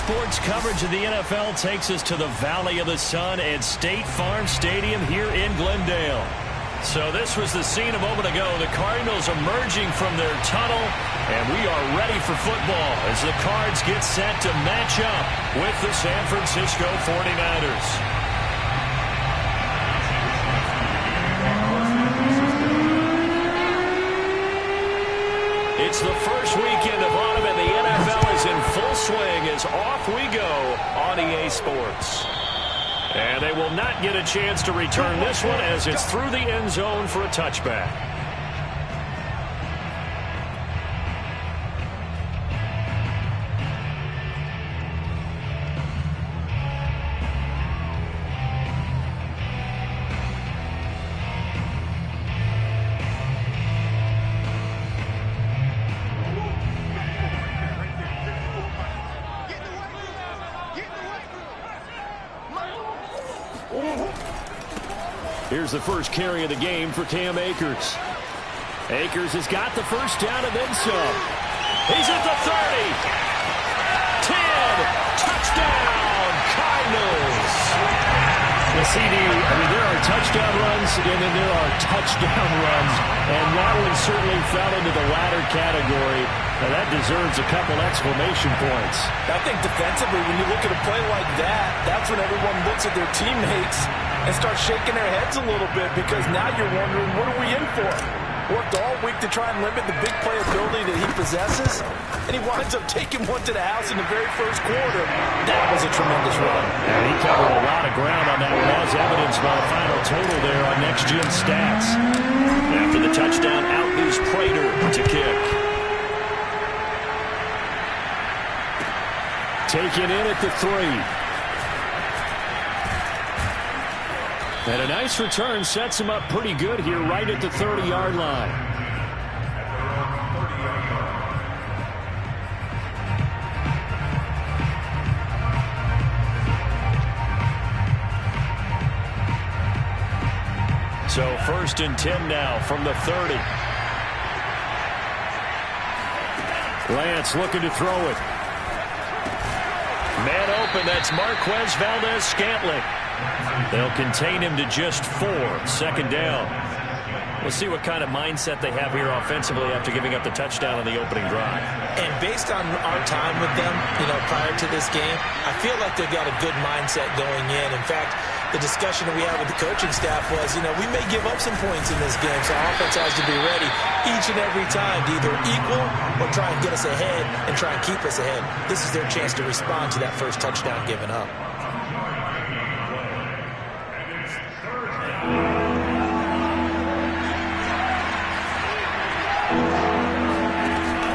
sports coverage of the NFL takes us to the Valley of the Sun at State Farm Stadium here in Glendale. So this was the scene a moment ago. The Cardinals emerging from their tunnel, and we are ready for football as the Cards get set to match up with the San Francisco 49ers. It's the first weekend of autumn, and the NFL is in full swing as off we go on EA Sports. And they will not get a chance to return this one as it's through the end zone for a touchback. Here's the first carry of the game for Cam Akers. Akers has got the first down and then some. He's at the 30. 10. Touchdown, Cardinals. The CD, there are touchdown runs, and then there are touchdown runs. And Waddle certainly fell into the latter category. Now that deserves a couple exclamation points. I think defensively, when you look at a play like that, that's when everyone looks at their teammates and start shaking their heads a little bit, because now you're wondering, what are we in for? Worked all week to try and limit the big play ability that he possesses, and he winds up taking one to the house in the very first quarter. That was a tremendous run. And he covered a lot of ground on that one, as evidenced by the final total there on Next Gen Stats. After the touchdown, out is Prater to kick. Taken in at the 3. And a nice return sets him up pretty good here right at the 30-yard line. So 1st and 10 now from the 30. Lance looking to throw it. Man open, that's Marquez Valdez-Scantling. They'll contain him to just 4. 2nd down. We'll see what kind of mindset they have here offensively after giving up the touchdown on the opening drive. And based on our time with them, prior to this game, I feel like they've got a good mindset going in. In fact, the discussion that we had with the coaching staff was, we may give up some points in this game, so our offense has to be ready each and every time to either equal or try and get us ahead and try and keep us ahead. This is their chance to respond to that first touchdown given up.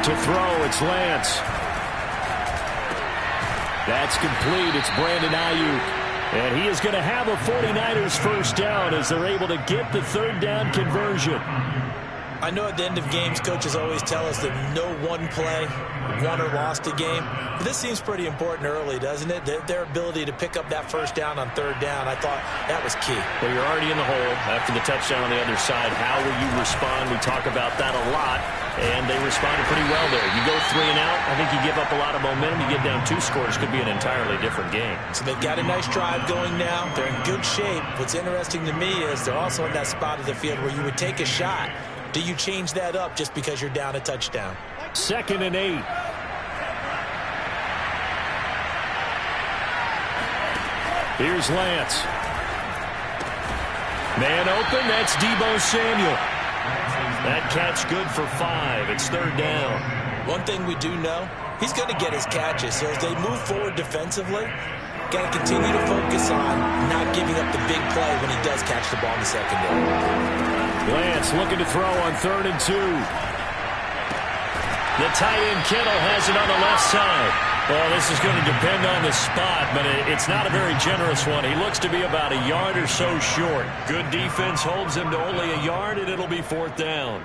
To throw, it's Lance. That's complete. It's Brandon Ayuk. And he is going to have a 49ers first down as they're able to get the 3rd down conversion. I know at the end of games, coaches always tell us that no one play won or lost a game. But this seems pretty important early, doesn't it? Their ability to pick up that first down on 3rd down, I thought that was key. Well, you're already in the hole after the touchdown on the other side. How will you respond? We talk about that a lot, and they responded pretty well there. You go 3 and out, I think you give up a lot of momentum. You get down 2 scores, could be an entirely different game. So they've got a nice drive going now. They're in good shape. What's interesting to me is they're also in that spot of the field where you would take a shot. Do you change that up just because you're down a touchdown? 2nd and 8. Here's Lance. Man open, that's Deebo Samuel. That catch good for 5. It's 3rd down. One thing we do know, he's going to get his catches. So as they move forward defensively, got to continue to focus on not giving up the big play when he does catch the ball in the secondary. Lance looking to throw on 3rd and 2. The tight end Kittle has it on the left side. Well, this is going to depend on the spot, but it's not a very generous one. He looks to be about a yard or so short. Good defense holds him to only a yard, and it'll be 4th down.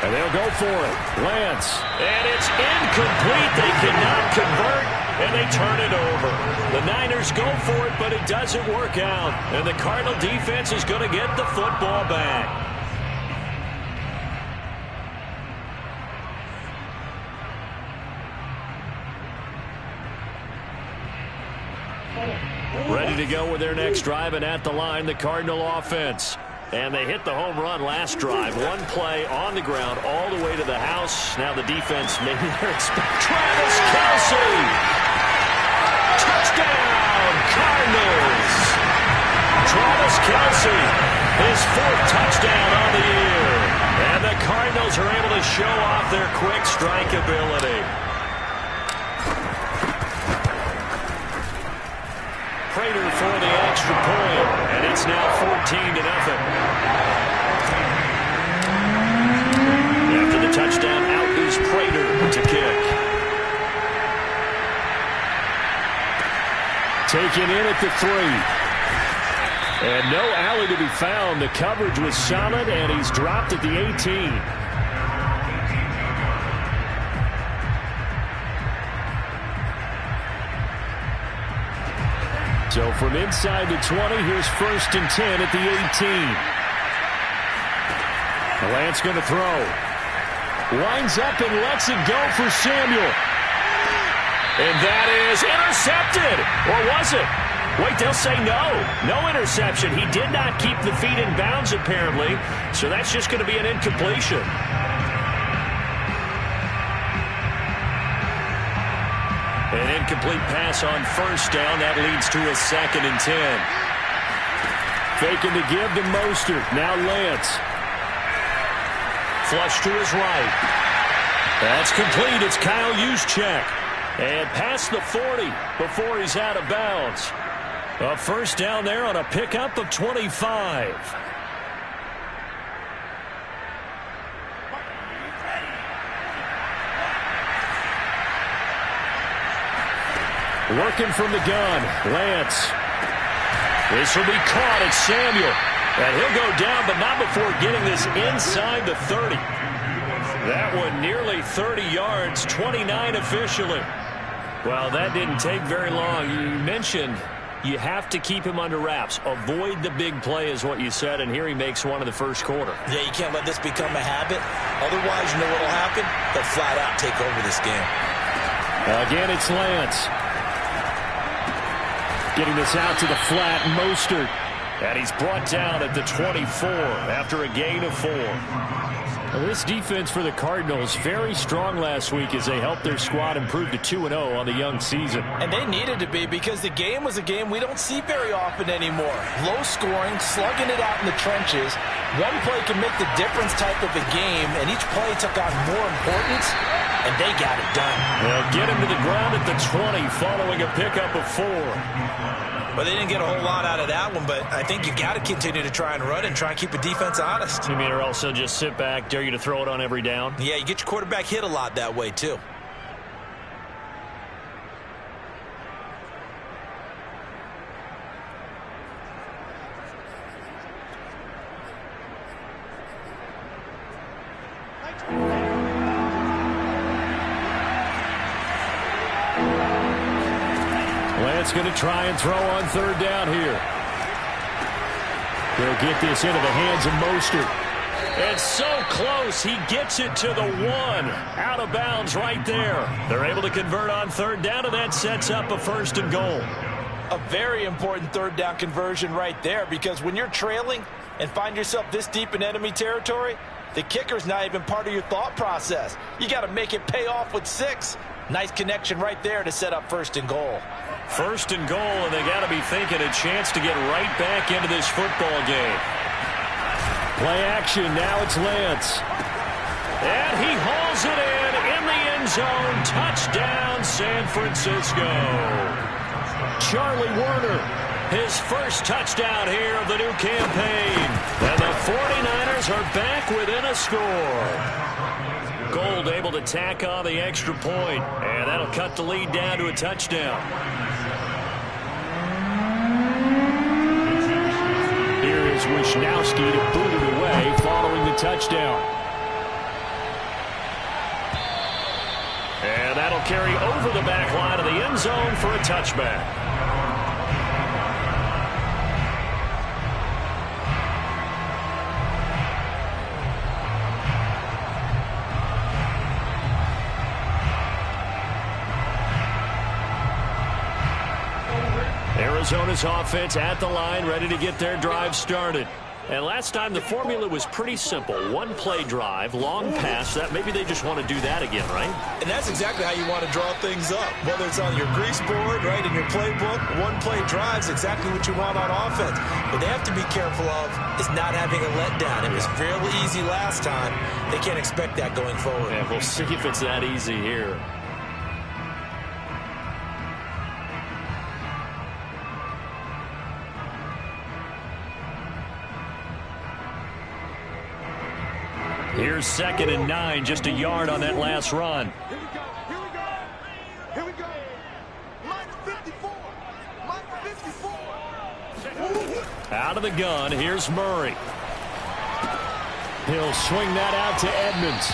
And they'll go for it. Lance. And it's incomplete. They cannot convert, and they turn it over. The Niners go for it, but it doesn't work out. And the Cardinal defense is going to get the football back. Ready to go with their next drive, and at the line, the Cardinal offense. And they hit the home run last drive. One play on the ground all the way to the house. Now the defense, maybe they're expecting Travis Kelce. Touchdown, Cardinals. Travis Kelce, his 4th touchdown on the year. And the Cardinals are able to show off their quick strike ability. Prater for the extra point, and it's now 14-0. After the touchdown, out is Prater to kick. Taken in at the 3. And no alley to be found. The coverage was solid, and he's dropped at the 18. So from inside the 20, here's 1st and 10 at the 18. Lance going to throw. Winds up and lets it go for Samuel. And that is intercepted. Or was it? Wait, they'll say no. No interception. He did not keep the feet in bounds, apparently. So that's just going to be an incompletion. An incomplete pass on 1st down. That leads to a 2nd and 10. Faking the give to Mostert. Now Lance. Flush to his right. That's complete. It's Kyle Juszczyk. And past the 40 before he's out of bounds. A 1st down there on a pickup of 25. Working from the gun, Lance. This will be caught at Samuel. And he'll go down, but not before getting this inside the 30. That one nearly 30 yards, 29 officially. Well, that didn't take very long. You mentioned you have to keep him under wraps. Avoid the big play is what you said, and here he makes one in the 1st quarter. Yeah, you can't let this become a habit. Otherwise, you know what will happen? They'll flat out take over this game. Again, it's Lance. Getting this out to the flat, Mostert. And he's brought down at the 24 after a gain of 4. Well, this defense for the Cardinals very strong last week as they helped their squad improve to 2-0 on the young season. And they needed to be because the game was a game we don't see very often anymore. Low scoring, slugging it out in the trenches. One play can make the difference type of a game, and each play took on more importance, and they got it done. They'll get him to the ground at the 20 following a pickup of 4. Well, they didn't get a whole lot out of that one, but I think you got to continue to try and run and try and keep a defense honest. You mean or also just sit back, dare you to throw it on every down? Yeah, you get your quarterback hit a lot that way, too. Lance going to try and throw on 3rd down here. They'll get this into the hands of Mostert. It's so close. He gets it to the 1. Out of bounds right there. They're able to convert on 3rd down, and that sets up a 1st and goal. A very important 3rd down conversion right there, because when you're trailing and find yourself this deep in enemy territory, the kicker's not even part of your thought process. You got to make it pay off with 6. Nice connection right there to set up 1st and goal. 1st and goal, and they got to be thinking a chance to get right back into this football game. Play action, now it's Lance. And he hauls it in the end zone. Touchdown, San Francisco. Charlie Werner. His 1st touchdown here of the new campaign. And the 49ers are back within a score. Gold able to tack on the extra point, and that'll cut the lead down to a touchdown. Here is Wishnowsky to boot it away following the touchdown. They'll carry over the back line of the end zone for a touchback. Arizona's offense at the line, ready to get their drive started. And last time the formula was pretty simple. One play drive, long pass. That maybe they just want to do that again, right? And that's exactly how you want to draw things up. Whether it's on your grease board, right, in your playbook, one play drive is exactly what you want on offense. What they have to be careful of is not having a letdown. It was fairly easy last time. They can't expect that going forward. Yeah, we'll see if it's that easy here. Here's 2nd and 9, just a yard on that last run. Here we go. Here we go. Here we go. Mike 54. Mike 54. Out of the gun, here's Murray. He'll swing that out to Edmonds.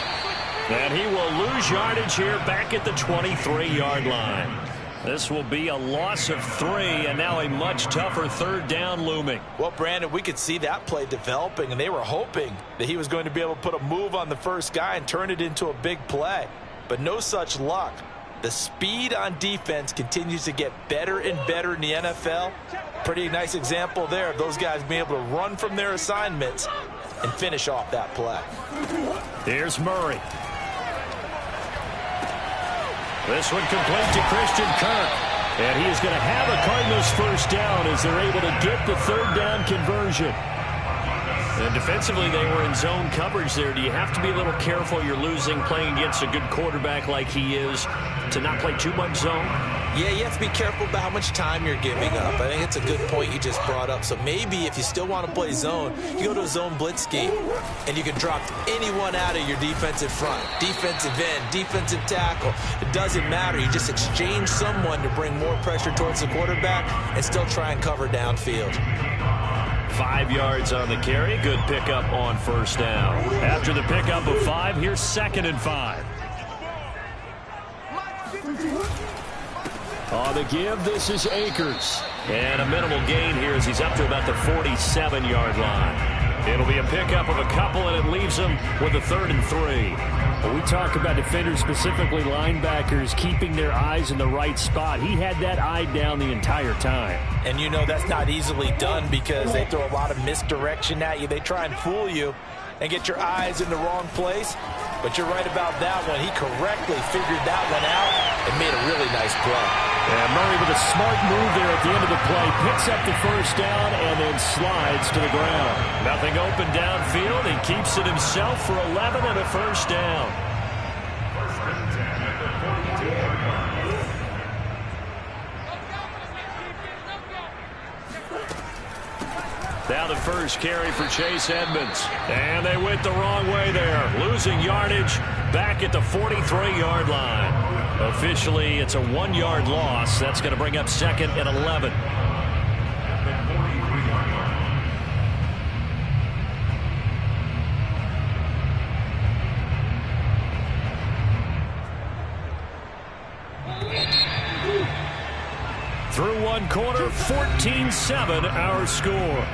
And he will lose yardage here back at the 23-yard line. This will be a loss of 3, and now a much tougher 3rd down looming. Well, Brandon, we could see that play developing, and they were hoping that he was going to be able to put a move on the first guy and turn it into a big play. But no such luck. The speed on defense continues to get better and better in the NFL. Pretty nice example there of those guys being able to run from their assignments and finish off that play. Here's Murray. This one complete to Christian Kirk. And he is going to have a Cardinals first down as they're able to get the 3rd down conversion. And defensively, they were in zone coverage there. Do you have to be a little careful? You're losing, playing against a good quarterback like he is, to not play too much zone? Yeah, you have to be careful about how much time you're giving up. I think it's a good point you just brought up. So maybe if you still want to play zone, you go to a zone blitz scheme, and you can drop anyone out of your defensive front, defensive end, defensive tackle. It doesn't matter. You just exchange someone to bring more pressure towards the quarterback and still try and cover downfield. 5 yards on the carry. Good pickup on first down. After the pickup of 5, here's 2nd and 5. On the give, this is Akers. And a minimal gain here as he's up to about the 47-yard line. It'll be a pickup of a couple, and it leaves him with a 3rd and 3. Well, we talk about defenders, specifically linebackers, keeping their eyes in the right spot. He had that eye down the entire time. And you know that's not easily done because they throw a lot of misdirection at you. They try and fool you and get your eyes in the wrong place. But you're right about that one. He correctly figured that one out and made a really nice play. And Murray with a smart move there at the end of the play. Picks up the first down and then slides to the ground. Nothing open downfield. He keeps it himself for 11 and a first down. Now the first carry for Chase Edmonds. And they went the wrong way there. Losing yardage back at the 43-yard line. Officially, it's a 1-yard loss. That's going to bring up 2nd and 11. Through one quarter, 14-7 our score.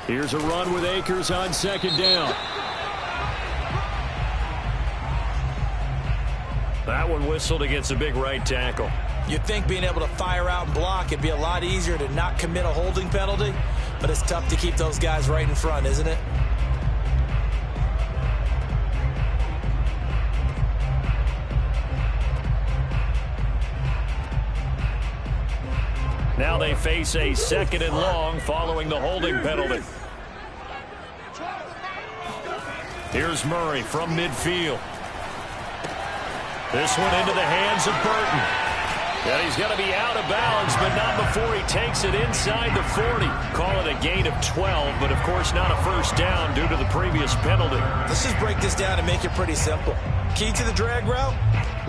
Here's a run with Akers on 2nd down. That one whistled against a big right tackle. You'd think being able to fire out and block, it'd be a lot easier to not commit a holding penalty, but it's tough to keep those guys right in front, isn't it? Now they face a 2nd and long following the holding penalty. Here's Murray from midfield. This one into the hands of Burton. And he's going to be out of bounds, but not before he takes it inside the 40. Call it a gain of 12, but of course not a first down due to the previous penalty. Let's just break this down and make it pretty simple. Key to the drag route,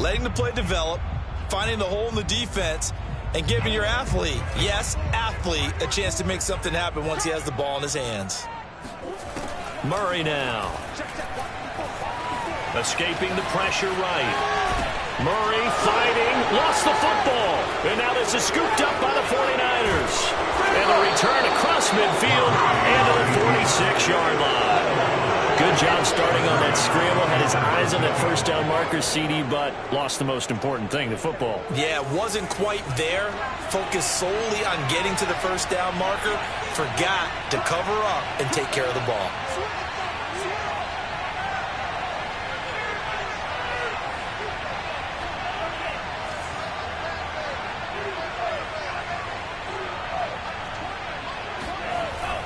letting the play develop, finding the hole in the defense, and giving your athlete, yes, athlete, a chance to make something happen once he has the ball in his hands. Murray now. Escaping the pressure right. Murray fighting, lost the football. And now this is scooped up by the 49ers. And the return across midfield and to the 46-yard line. Good job starting on that scramble. Had his eyes on that first down marker, CD, but lost the most important thing, the football. Yeah, wasn't quite there. Focused solely on getting to the first down marker. Forgot to cover up and take care of the ball.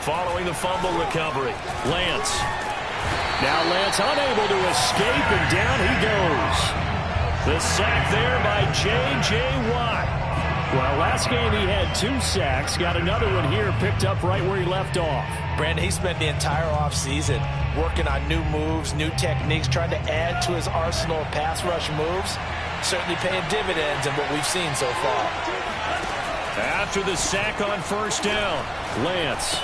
Following the fumble recovery, Lance. Now Lance unable to escape, and down he goes. The sack there by J.J. Watt. Well, last game he had 2 sacks. Got another one here, picked up right where he left off. Brandon, he spent the entire offseason working on new moves, new techniques, trying to add to his arsenal of pass rush moves. Certainly paying dividends in what we've seen so far. After the sack on first down, Lance.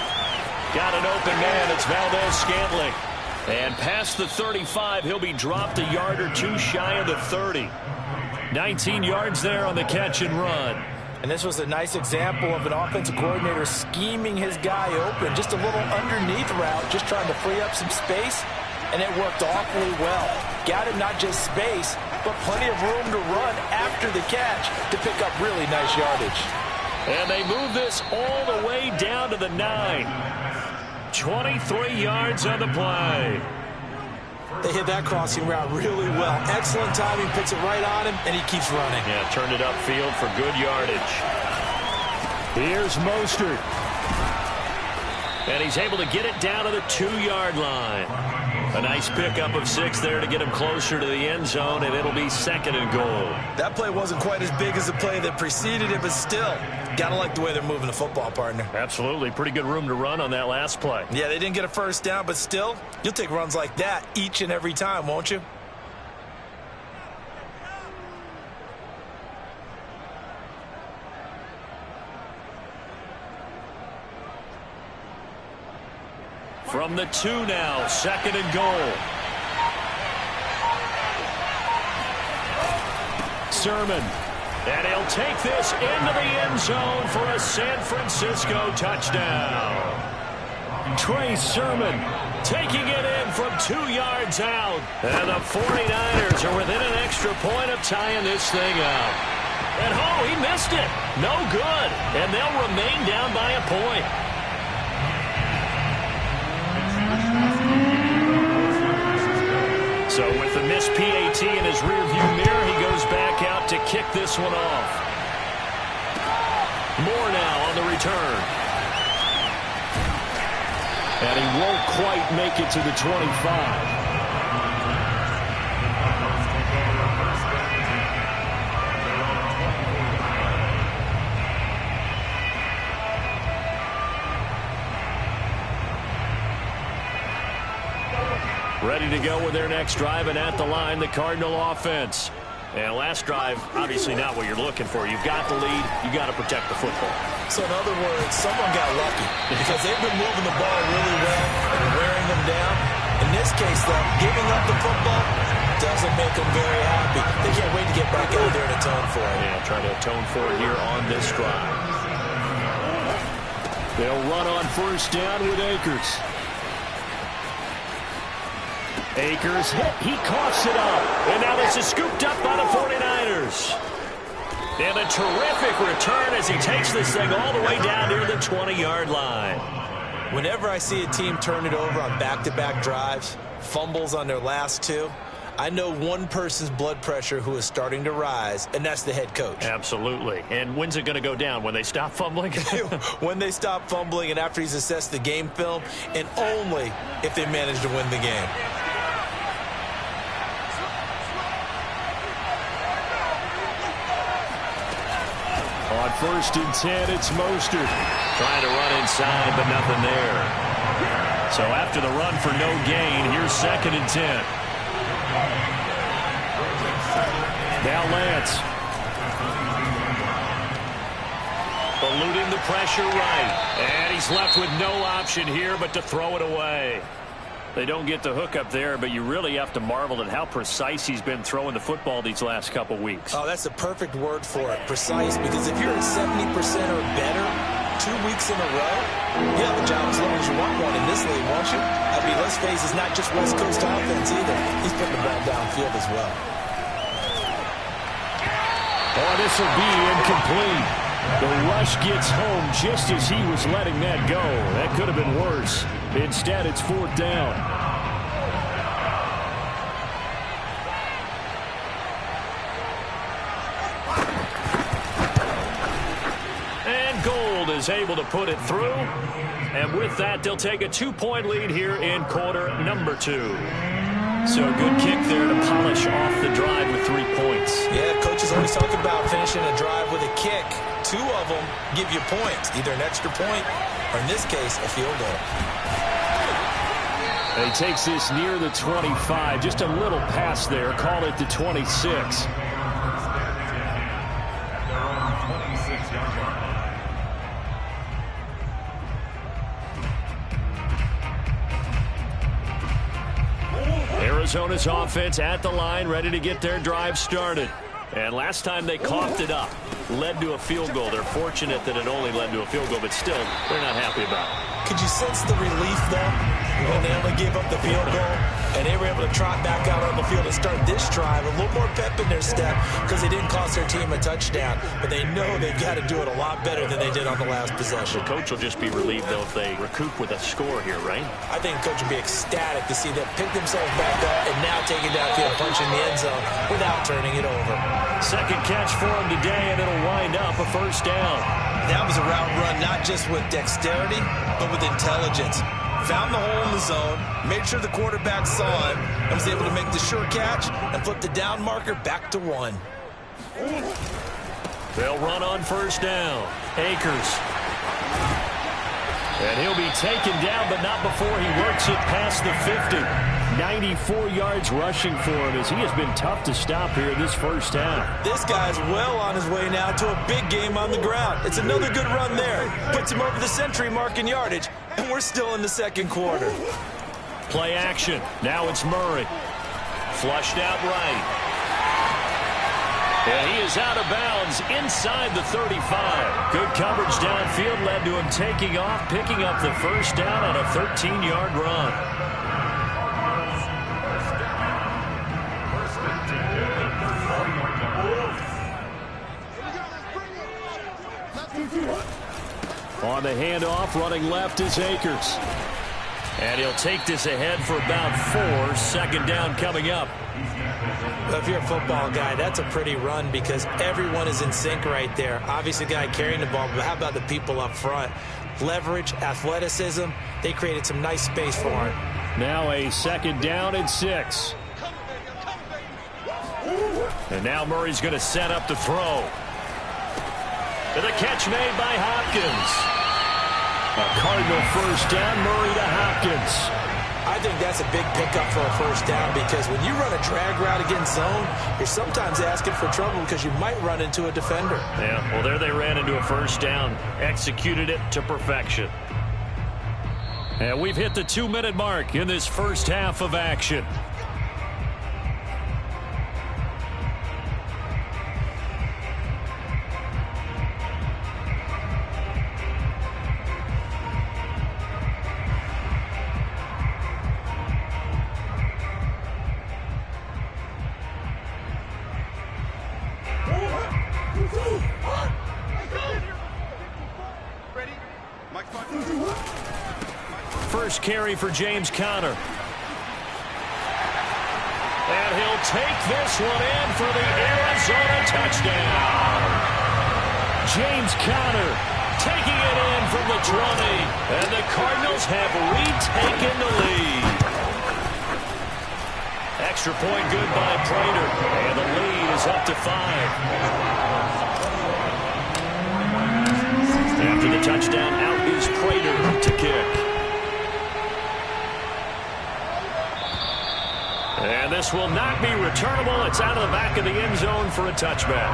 Got an open man. It's Valdez-Scantling. And past the 35, he'll be dropped a yard or 2 shy of the 30. 19 yards there on the catch and run. And this was a nice example of an offensive coordinator scheming his guy open. Just a little underneath route, just trying to free up some space. And it worked awfully well. Got him not just space, but plenty of room to run after the catch to pick up really nice yardage. And they move this all the way down to the 9. 23 yards on the play. They hit that crossing route really well. Excellent timing, puts it right on him, and he keeps running. Yeah, turned it upfield for good yardage. Here's Mostert. And he's able to get it down to the 2-yard line. A nice pickup of 6 there to get him closer to the end zone, and it'll be 2nd and goal. That play wasn't quite as big as the play that preceded it, but still, gotta like the way they're moving the football, partner. Absolutely. Pretty good room to run on that last play. Yeah, they didn't get a first down, but still, you'll take runs like that each and every time, won't you? From the 2 now, 2nd and goal. Sermon. And he'll take this into the end zone for a San Francisco touchdown. Trey Sermon taking it in from 2 yards out. And the 49ers are within an extra point of tying this thing up. And oh, he missed it. No good. And they'll remain down by a point. So with the missed PAT in his rearview mirror, he goes back out to kick this one off. Moore now on the return. And he won't quite make it to the 25. Ready to go with their next drive, and at the line, the Cardinal offense. And last drive, obviously not what you're looking for. You've got the lead. You got to protect the football. So in other words, someone got lucky because they've been moving the ball really well and wearing them down. In this case, though, giving up the football doesn't make them very happy. They can't wait to get back out there and atone for it. Yeah, trying to atone for it here on this drive. They'll run on first down with Akers. Akers hit. He coughs it up. And now this is scooped up by the 49ers. And a terrific return as he takes this thing all the way down near the 20-yard line. Whenever I see a team turn it over on back-to-back drives, fumbles on their last 2, I know one person's blood pressure who is starting to rise, and that's the head coach. Absolutely. And when's it going to go down? When they stop fumbling? When they stop fumbling and after he's assessed the game film, and only if they manage to win the game. On 1st and 10, it's Mostert. Trying to run inside, but nothing there. So after the run for no gain, here's 2nd and 10. Now Lance. eluding the pressure right. And he's left with no option here but to throw it away. They don't get the hook up there, but you really have to marvel at how precise he's been throwing the football these last couple weeks. Oh, that's the perfect word for it, precise, because if you're at 70% or better 2 weeks in a row, you have a job as long as you want one in this league, won't you? I mean, let's face it, it's not just West Coast offense either. He's putting the ball downfield as well. Oh, this will be incomplete. The rush gets home just as he was letting that go. That could have been worse. Instead, it's 4th down. And Gold is able to put it through. And with that, they'll take a 2-point lead here in quarter number 2. So a good kick there to polish off the drive with 3 points. Yeah, coaches always talk about finishing a drive with a kick. 2 of them give you points, either an extra point or, in this case, a field goal. And he takes this near the 25. Just a little pass there. Call it the 26. Arizona's offense at the line, ready to get their drive started. And last time they coughed it up, led to a field goal. They're fortunate that it only led to a field goal, but still, they're not happy about it. Could you sense the relief, though, when they only gave up the field goal? And they were able to trot back out on the field and start this drive. A little more pep in their step because they didn't cost their team a touchdown. But they know they've got to do it a lot better than they did on the last possession. The coach will just be relieved, though, if they recoup with a score here, right? I think the coach would be ecstatic to see them pick themselves back up and now take it downfield, punching the end zone without turning it over. Second catch for him today, and it'll wind up a 1st down. That was a route run not just with dexterity, but with intelligence. Found the hole in the zone, made sure the quarterback saw him, and was able to make the sure catch and flip the down marker back to 1. They'll run on 1st down. Akers. And he'll be taken down, but not before he works it past the 50. 94 yards rushing for him as he has been tough to stop here in this 1st half. This guy's well on his way now to a big game on the ground. It's another good run there. Puts him over the century mark in yardage, and we're still in the 2nd quarter. Play action. Now it's Murray. Flushed out right. And he is out of bounds inside the 35. Good coverage downfield led to him taking off, picking up the 1st down on a 13-yard run. On the handoff, running left is Akers. And he'll take this ahead for about 4. 2nd down coming up. Well, if you're a football guy, that's a pretty run because everyone is in sync right there. Obviously, the guy carrying the ball, but how about the people up front? Leverage, athleticism, they created some nice space for him. Now a 2nd down and 6. And now Murray's going to set up to throw. And the catch made by Hopkins. A Cardinal 1st down, Murray to Hopkins. I think that's a big pickup for a 1st down because when you run a drag route against zone, you're sometimes asking for trouble because you might run into a defender. Yeah, well, there they ran into a 1st down. Executed it to perfection. And we've hit the 2-minute mark in this 1st half of action. First carry for James Conner. And he'll take this one in for the Arizona touchdown. James Conner taking it in from the 20. And the Cardinals have retaken the lead. Extra point good by Prater. And the lead is up to 5. After the touchdown, out is Prater to kick. And this will not be returnable. It's out of the back of the end zone for a touchback.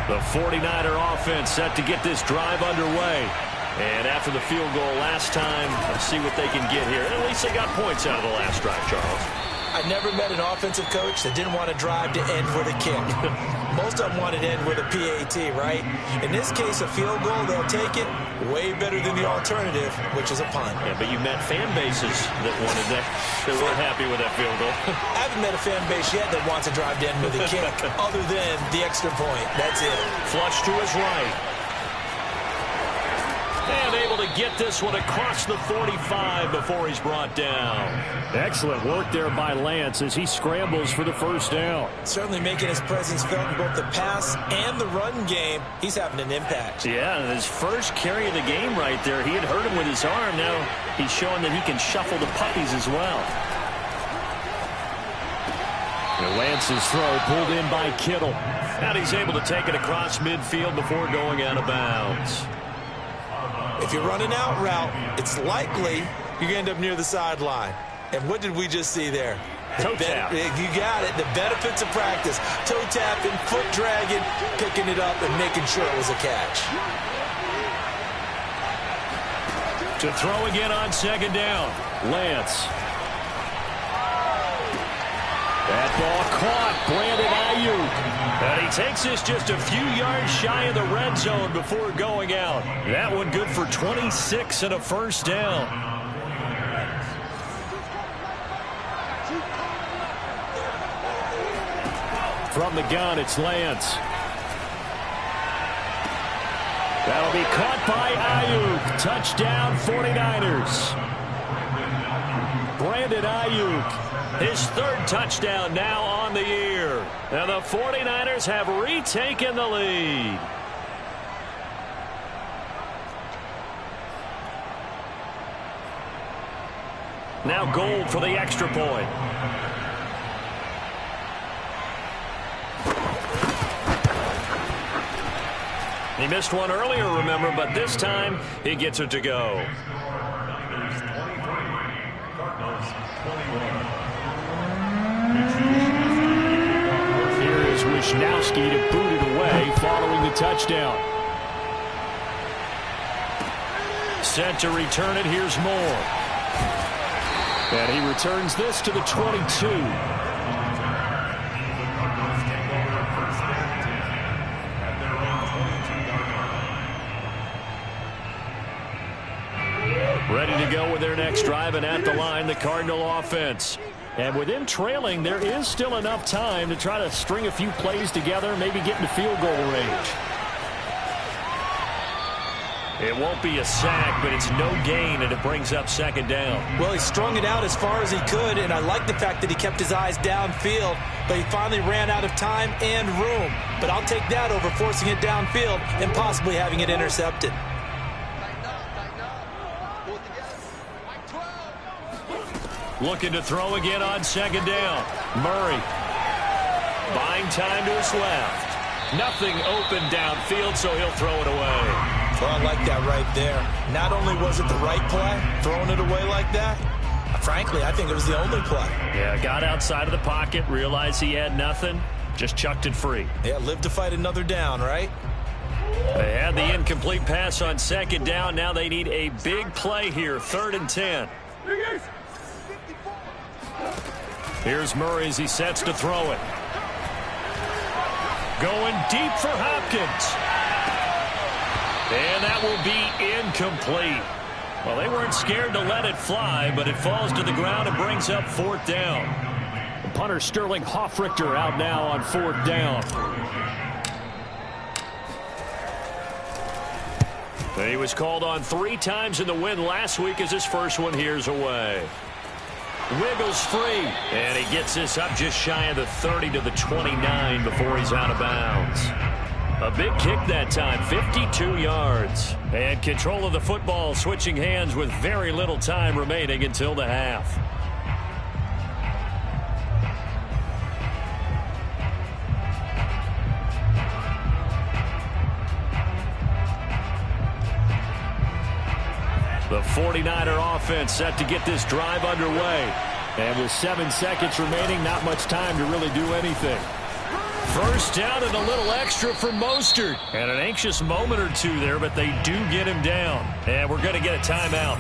The 49er offense set to get this drive underway. And after the field goal last time, let's see what they can get here. At least they got points out of the last drive, Charles. I never met an offensive coach that didn't want to drive to end with a kick. Most of them wanted to end with a PAT, right? In this case, a field goal, they'll take it way better than the alternative, which is a punt. Yeah, but you met fan bases that wanted that. They weren't happy with that field goal. I haven't met a fan base yet that wants to drive to end with a kick other than the extra point. That's it. Flush to his right. And able to get this one across the 45 before he's brought down. Excellent work there by Lance as he scrambles for the first down. Certainly making his presence felt in both the pass and the run game. He's having an impact. Yeah, his first carry of the game right there. He had hurt him with his arm. Now he's showing that he can shuffle the puppies as well. And Lance's throw pulled in by Kittle. And he's able to take it across midfield before going out of bounds. If you're running out route, it's likely you're going to end up near the sideline. And what did we just see there? Toe tap. You got it. The benefits of practice. Toe tapping, foot dragging, picking it up, and making sure it was a catch. To throw again on second down. Lance. That ball caught. Brandon Ayuk. And he takes this just a few yards shy of the red zone before going out. That one good for 26 and a first down. From the gun, it's Lance. That'll be caught by Ayuk. Touchdown, 49ers. Brandon Ayuk. His third touchdown now on the year. And the 49ers have retaken the lead. Now Gold for the extra point. He missed one earlier, remember, but this time he gets it to go. Here is Wisnowski to boot it away following the touchdown. Set to return it. Here's Moore. And he returns this to the 22. Ready to go with their next drive, and at the line, the Cardinal offense. And with them trailing, there is still enough time to try to string a few plays together, maybe get into field goal range. It won't be a sack, but it's no gain, and it brings up second down. Well, he strung it out as far as he could, and I like the fact that he kept his eyes downfield, but he finally ran out of time and room. But I'll take that over forcing it downfield and possibly having it intercepted. Looking to throw again on second down. Murray buying time to his left. Nothing open downfield, so he'll throw it away. Well, I like that right there. Not only was it the right play, throwing it away like that, frankly, I think it was the only play. Yeah, got outside of the pocket, realized he had nothing, just chucked it free. Yeah, live to fight another down, right? They had the incomplete pass on second down. Now they need a big play here, 3rd and 10. Here's Murray as he sets to throw it. Going deep for Hopkins. And that will be incomplete. Well, they weren't scared to let it fly, but it falls to the ground and brings up 4th down. The punter Sterling Hoffrichter out now on 4th down. He was called on 3 times in the win last week as his first one here's away. Wiggles free, and he gets this up just shy of the 30 to the 29 before he's out of bounds. A big kick that time, 52 yards. And control of the football switching hands with very little time remaining until the half. The 49er offense set to get this drive underway. And with 7 seconds remaining, not much time to really do anything. First down and a little extra for Mostert. And an anxious moment or two there, but they do get him down. And we're going to get a timeout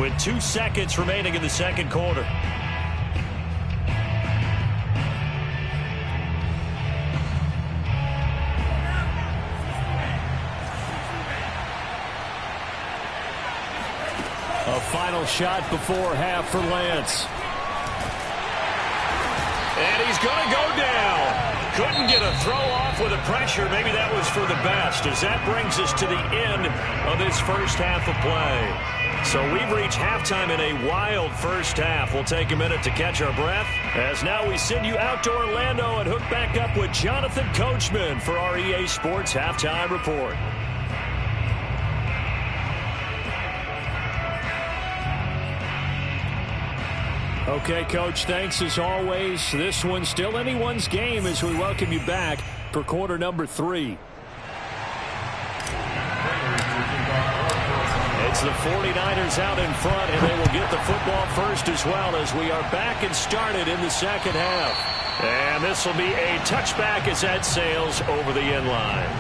with 2 seconds remaining in the second quarter. A final shot before half for Lance. And he's going to go down. Couldn't get a throw off with the pressure. Maybe that was for the best, as that brings us to the end of this first half of play. So we've reached halftime in a wild first half. We'll take a minute to catch our breath, as now we send you out to Orlando and hook back up with Jonathan Coachman for our EA Sports Halftime Report. Okay, Coach, thanks as always. This one's still anyone's game as we welcome you back for quarter number 3. It's the 49ers out in front, and they will get the football first as well, as we are back and started in the second half. And this will be a touchback as that sails over the end line.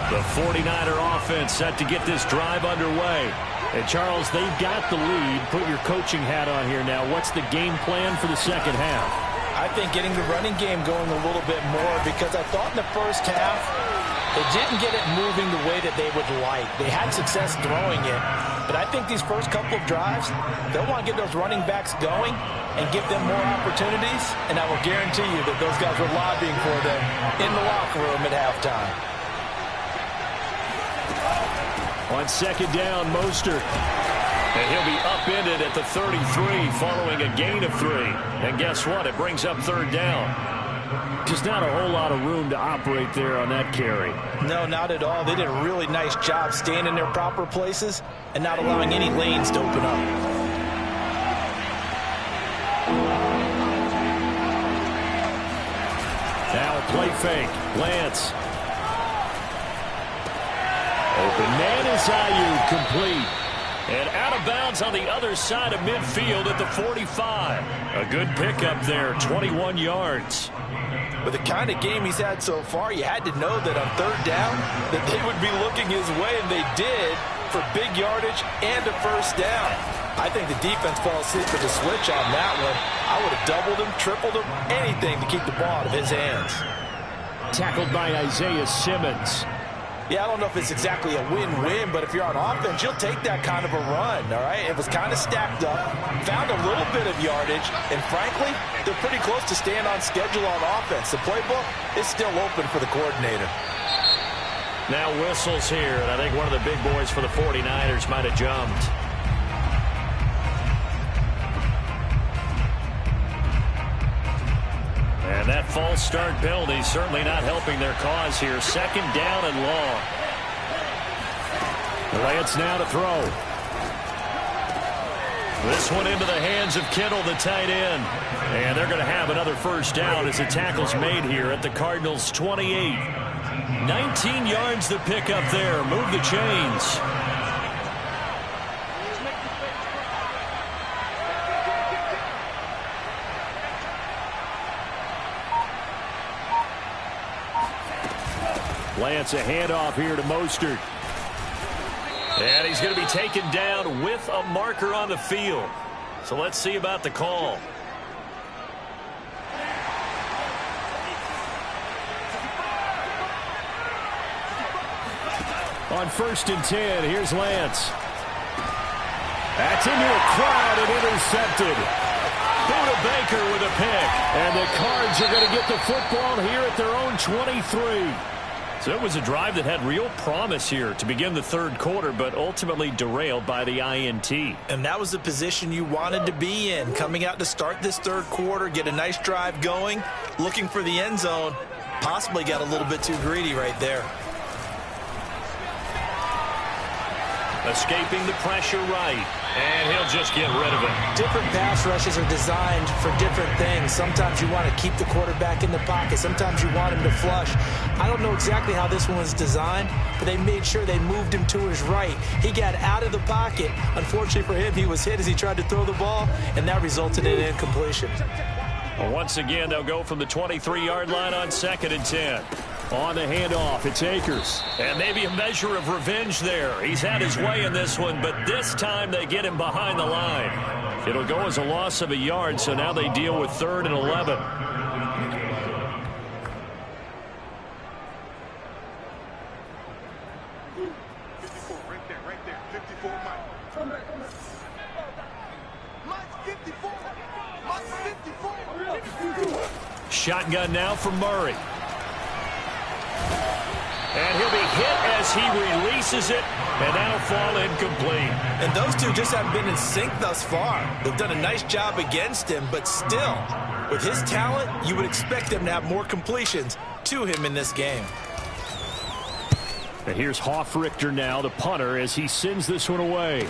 The 49er offense set to get this drive underway. And, Charles, they've got the lead. Put your coaching hat on here now. What's the game plan for the second half? I think getting the running game going a little bit more, because I thought in the first half they didn't get it moving the way that they would like. They had success throwing it, but I think these first couple of drives, they'll want to get those running backs going and give them more opportunities, and I will guarantee you that those guys were lobbying for them in the locker room at halftime. On second down, Mostert. And he'll be upended at the 33 following a gain of 3. And guess what? It brings up third down. Just not a whole lot of room to operate there on that carry. No, not at all. They did a really nice job staying in their proper places and not allowing any lanes to open up. Now a play fake. Lance. Open man is Ayuk, complete. And out of bounds on the other side of midfield at the 45. A good pickup there, 21 yards. With the kind of game he's had so far, you had to know that on third down that they would be looking his way, and they did, for big yardage and a first down. I think the defense fell asleep at the switch on that one. I would have doubled him, tripled him, anything to keep the ball out of his hands. Tackled by Isaiah Simmons. Yeah, I don't know if it's exactly a win-win, but if you're on offense, you'll take that kind of a run, all right? It was kind of stacked up, found a little bit of yardage, and frankly, they're pretty close to staying on schedule on offense. The playbook is still open for the coordinator. Now whistles here, and I think one of the big boys for the 49ers might have jumped. And that false start penalty certainly not helping their cause here. Second down and long. Lance now to throw. This one into the hands of Kittle, the tight end. And they're going to have another first down as the tackle's made here at the Cardinals' 28. 19 yards to pick up there. Move the chains. Lance, a handoff here to Mostert. And he's going to be taken down with a marker on the field. So let's see about the call. On 1st and 10, here's Lance. That's into a crowd and intercepted. Buda Baker with a pick. And the Cards are going to get the football here at their own 23. So it was a drive that had real promise here to begin the third quarter, but ultimately derailed by the INT. And that was the position you wanted to be in, coming out to start this third quarter, get a nice drive going, looking for the end zone. Possibly got a little bit too greedy right there. Escaping the pressure right. And he'll just get rid of it. Different pass rushes are designed for different things. Sometimes you want to keep the quarterback in the pocket. Sometimes you want him to flush. I don't know exactly how this one was designed, but they made sure they moved him to his right. He got out of the pocket. Unfortunately for him, he was hit as he tried to throw the ball, and that resulted in an incompletion. Well, once again, they'll go from the 23-yard line on 2nd and 10. On the handoff, it's Akers. And maybe a measure of revenge there. He's had his way in this one, but this time they get him behind the line. It'll go as a loss of a yard, so now they deal with 3rd and 11. Right there. 54, Mike. Mike's 54. Mike's 54. Shotgun now from Murray. And he'll be hit as he releases it, and that'll fall incomplete. And those two just haven't been in sync thus far. They've done a nice job against him, but still, with his talent, you would expect them to have more completions to him in this game. And here's Hofrichter now, the punter, as he sends this one away.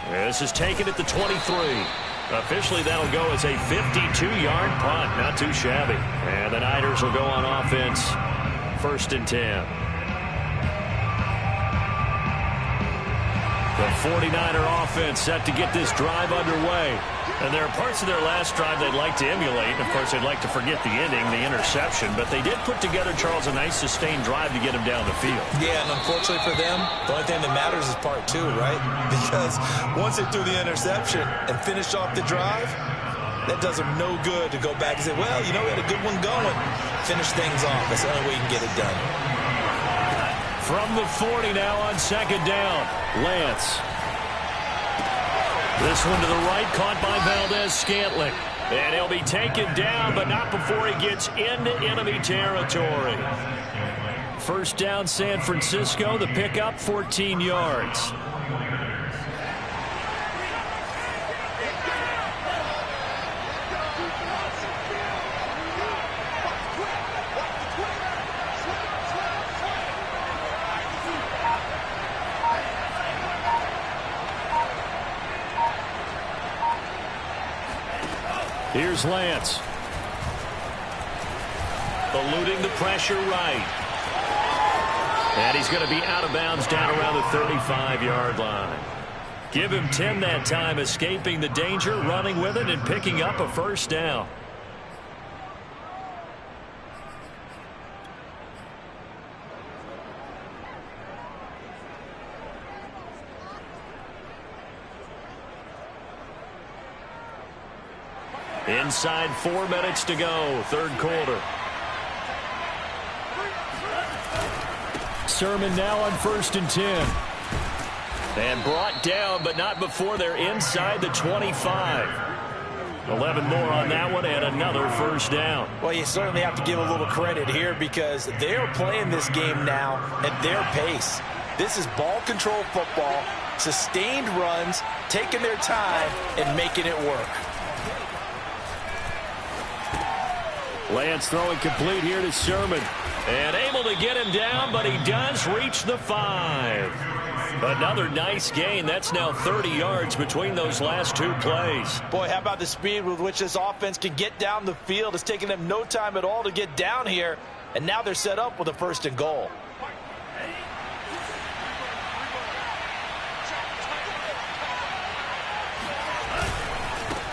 This is taken at the 23. Officially, that'll go as a 52-yard punt. Not too shabby. And the Niners will go on offense. 1st and 10. The 49er offense set to get this drive underway. And there are parts of their last drive they'd like to emulate. And, of course, they'd like to forget the ending, the interception. But they did put together, Charles, a nice sustained drive to get him down the field. Yeah, and unfortunately for them, the only thing that matters is part 2, right? Because once they threw the interception and finished off the drive, that does them no good to go back and say, well, you know, we had a good one going. Finish things off. That's the only way you can get it done. From the 40 now on 2nd down. Lance. This one to the right, caught by Valdez-Scantling. And he'll be taken down, but not before he gets into enemy territory. 1st down, San Francisco. The pickup, 14 yards. Here's Lance. Eluding the pressure right. And he's going to be out of bounds down around the 35-yard line. Give him 10 that time, escaping the danger, running with it, and picking up a 1st down. Inside 4 minutes to go, 3rd quarter. Sermon now on 1st and 10. And brought down, but not before they're inside the 25. 11 more on that one, and another 1st down. Well, you certainly have to give a little credit here because they're playing this game now at their pace. This is ball control football, sustained runs, taking their time, and making it work. Lance throwing complete here to Sermon. And able to get him down, but he does reach the 5. Another nice gain. That's now 30 yards between those last 2 plays. Boy, how about the speed with which this offense can get down the field? It's taking them no time at all to get down here. And now they're set up with a 1st and goal.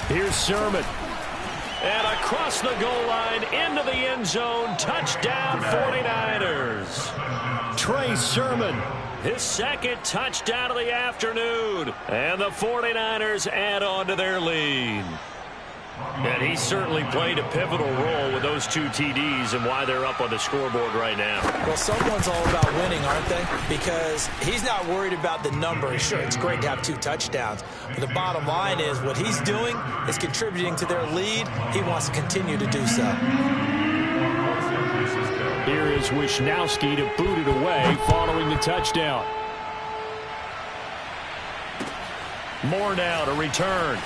Here's Sermon. And across the goal line, into the end zone, touchdown 49ers. Trey Sermon. His 2nd touchdown of the afternoon. And the 49ers add on to their lead. And he certainly played a pivotal role with those 2 TDs and why they're up on the scoreboard right now. Well, someone's all about winning, aren't they? Because he's not worried about the number. Sure, it's great to have 2 touchdowns. But the bottom line is what he's doing is contributing to their lead. He wants to continue to do so. Here is Wisnowski to boot it away following the touchdown. Moore now to return.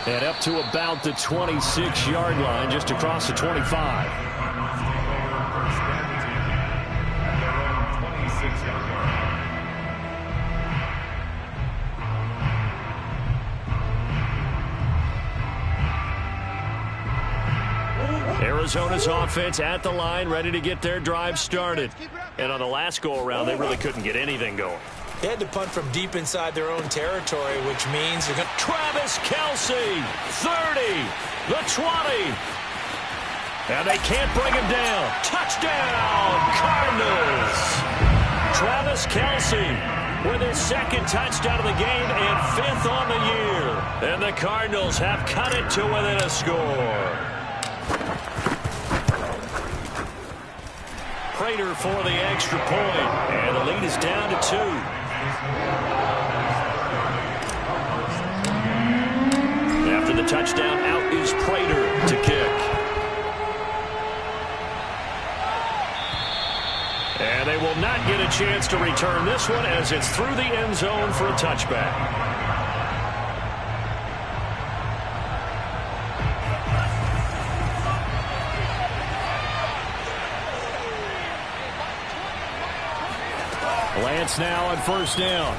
And up to about the 26-yard line, just across the 25. Arizona's offense at the line, ready to get their drive started. And on the last go-around, they really couldn't get anything going. They had to punt from deep inside their own territory, which means they're going to... Travis Kelce, 30, the 20. And they can't bring him down. Touchdown, Cardinals. Travis Kelce with his second touchdown of the game and 5th on the year. And the Cardinals have cut it to within a score. Prater for the extra point, and the lead is down to 2. After the touchdown, out is Prater to kick. And they will not get a chance to return this one as it's through the end zone for a touchback. Lance now on first down.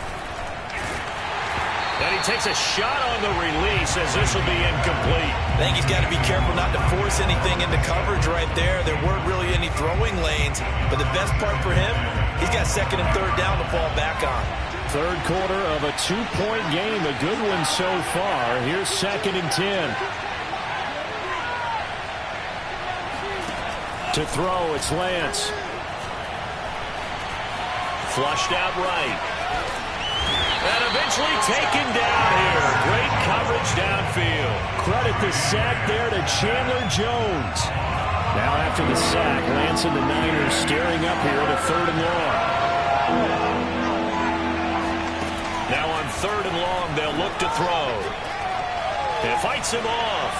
And he takes a shot on the release as this will be incomplete. I think he's got to be careful not to force anything into coverage right there. There weren't really any throwing lanes. But the best part for him, he's got 2nd and 3rd down to fall back on. Third quarter of a 2-point game. A good one so far. Here's 2nd and 10. To throw, it's Lance. Flushed out right. And eventually taken down here. Great coverage downfield. Credit the sack there to Chandler Jones. Now after the sack, Lance and the Niners staring up here to 3rd and long. Now on 3rd and long, they'll look to throw. And fights him off.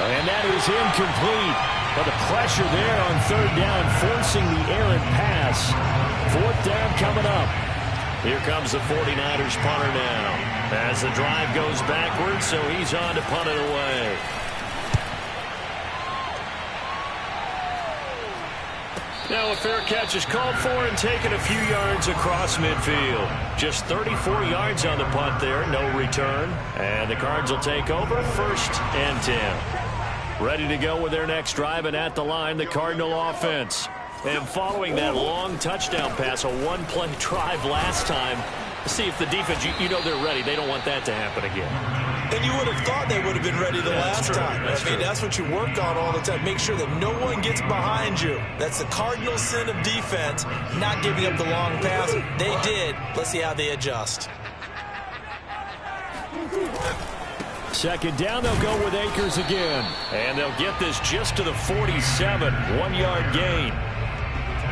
And that is incomplete. But the pressure there on 3rd down, forcing the errant pass. 4th down coming up. Here comes the 49ers punter now. As the drive goes backwards, so he's on to punt it away. Now a fair catch is called for and taken a few yards across midfield. Just 34 yards on the punt there, no return. And the Cards will take over 1st and 10. Ready to go with their next drive, and at the line, the Cardinal offense. And following that long touchdown pass, a one-play drive last time, see if the defense, you know they're ready. They don't want that to happen again. And you would have thought they would have been ready the last time. I mean, that's what you work on all the time. Make sure that no one gets behind you. That's the cardinal sin of defense, not giving up the long pass. They did. Let's see how they adjust. 2nd down, they'll go with Akers again. And they'll get this just to the 47, 1-yard gain.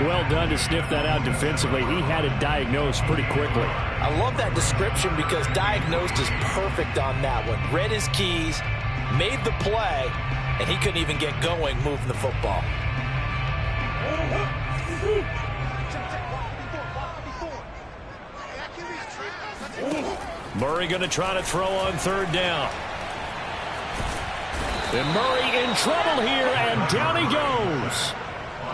Well done to sniff that out defensively. He had it diagnosed pretty quickly. I love that description because diagnosed is perfect on that one. Read his keys, made the play, and he couldn't even get going moving the football. Murray going to try to throw on 3rd down. And Murray in trouble here, and down he goes.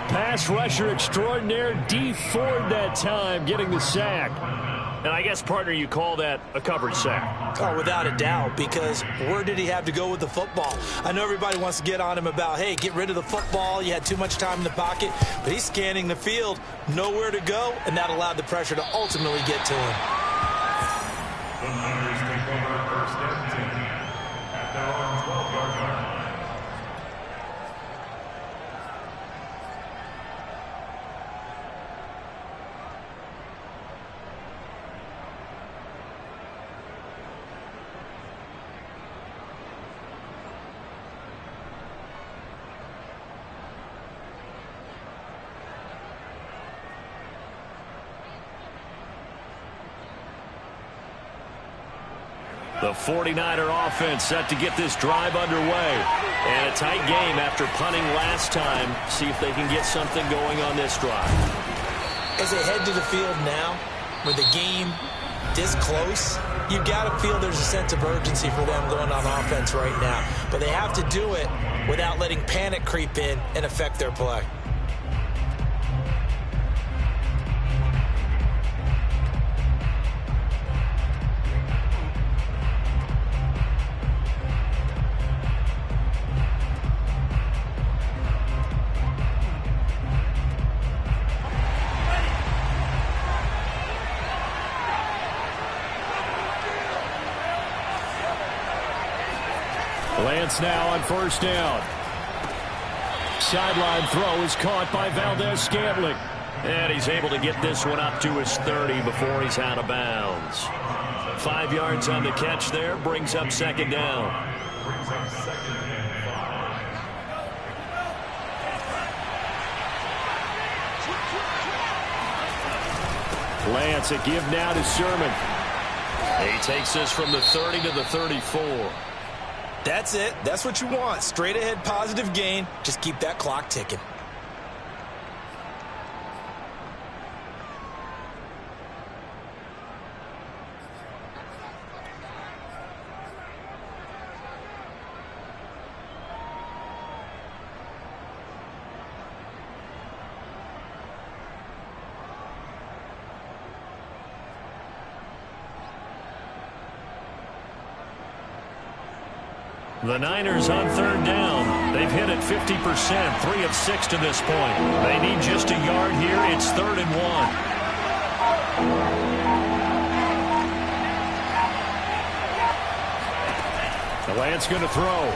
Pass rusher extraordinaire, D. Ford that time, getting the sack. And I guess, partner, you call that a covered sack. Oh, without a doubt, because where did he have to go with the football? I know everybody wants to get on him about, hey, get rid of the football. You had too much time in the pocket. But he's scanning the field, nowhere to go, and that allowed the pressure to ultimately get to him. The Niners take over 1st and 10 at their own 12-yard line. The 49er offense set to get this drive underway. And a tight game after punting last time. See if they can get something going on this drive. As they head to the field now, with the game this close, you've got to feel there's a sense of urgency for them going on offense right now. But they have to do it without letting panic creep in and affect their play. Lance now on first down. Sideline throw is caught by Valdez-Scantling. And he's able to get this one up to his 30 before he's out of bounds. 5 yards on the catch there, brings up second down. Lance, a give now to Sherman. He takes this from the 30 to the 34. That's it. That's what you want. Straight ahead positive gain. Just keep that clock ticking. The Niners on third down. They've hit it 50%, 3 of 6 to this point. They need just a yard here. It's 3rd and 1. Lance going to throw.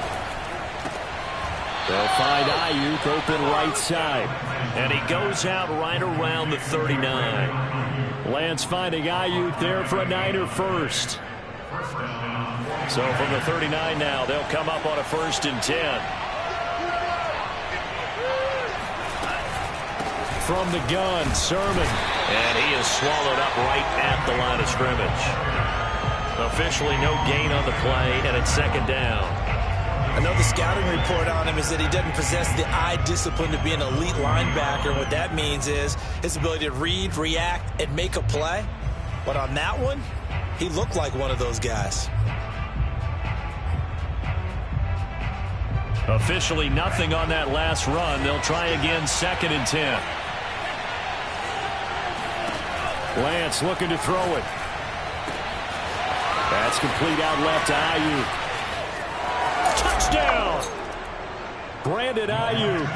They'll find Ayuk open right side. And he goes out right around the 39. Lance finding Ayuk there for a Niner first. So from the 39 now, they'll come up on a 1st and 10. From the gun, Sermon. And he is swallowed up right at the line of scrimmage. Officially no gain on the play, and it's 2nd down. I know the scouting report on him is that he doesn't possess the eye discipline to be an elite linebacker. What that means is his ability to read, react, and make a play. But on that one, he looked like one of those guys. Officially nothing on that last run. They'll try again, 2nd and 10. Lance looking to throw it. That's complete out left to Ayuk. Touchdown! Brandon Ayuk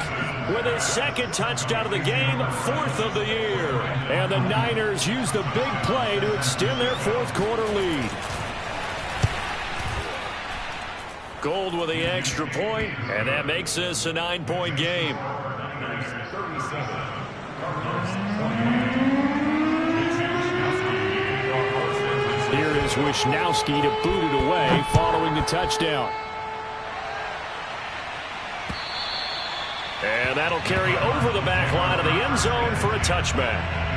with his 2nd touchdown of the game, 4th of the year. And the Niners use the big play to extend their 4th quarter lead. Gold with the extra point, and that makes this a 9-point game. Here is Wisnowski to boot it away following the touchdown. And that'll carry over the back line of the end zone for a touchback.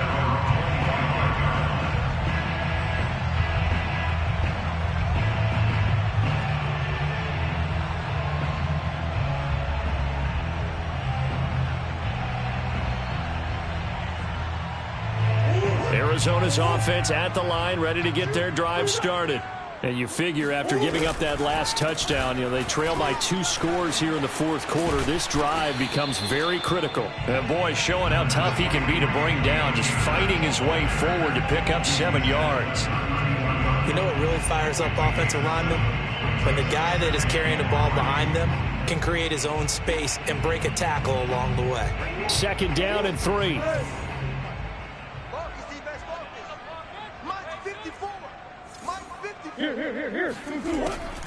Arizona's offense at the line, ready to get their drive started. And you figure after giving up that last touchdown, they trail by 2 scores here in the 4th quarter. This drive becomes very critical. And boy, showing how tough he can be to bring down, just fighting his way forward to pick up 7 yards. You know what really fires up offensive linemen? When the guy that is carrying the ball behind them can create his own space and break a tackle along the way. 2nd down and 3.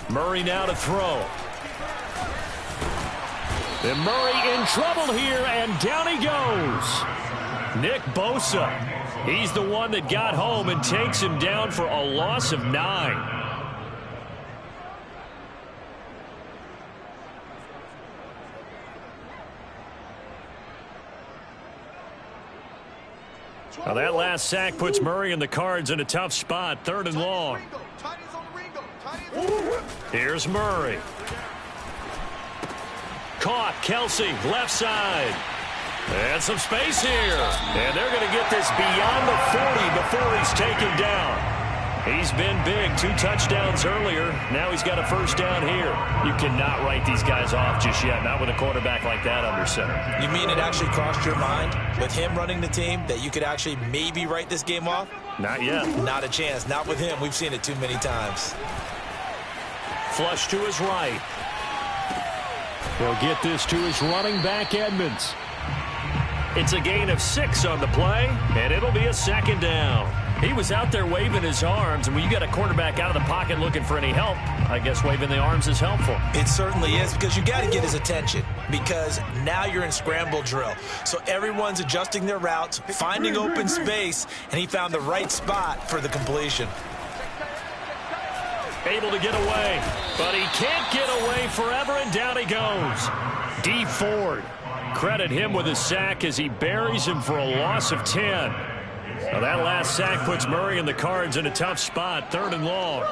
Murray now to throw. And Murray in trouble here, and down he goes. Nick Bosa. He's the one that got home and takes him down for a loss of 9. Well, that last sack puts Murray and the Cards in a tough spot, 3rd and long. Here's Murray. Caught. Kelsey, left side. And some space here. And they're going to get this beyond the 40 before he's taken down. He's been big. 2 touchdowns earlier. Now he's got a 1st down here. You cannot write these guys off just yet. Not with a quarterback like that under center. You mean it actually crossed your mind with him running the team that you could actually maybe write this game off? Not yet. Not a chance. Not with him. We've seen it too many times. Flush to his right. He'll get this to his running back, Edmonds. It's a gain of 6 on the play, and it'll be a 2nd down. He was out there waving his arms, and when you got a quarterback out of the pocket looking for any help, I guess waving the arms is helpful. It certainly is, because you got to get his attention, because now you're in scramble drill. So everyone's adjusting their routes, finding open space, and he found the right spot for the completion. Able to get away, but he can't get away forever, and down he goes. D. Ford. Credit him with a sack as he buries him for a loss of 10. Now that last sack puts Murray and the Cards in a tough spot, 3rd and long.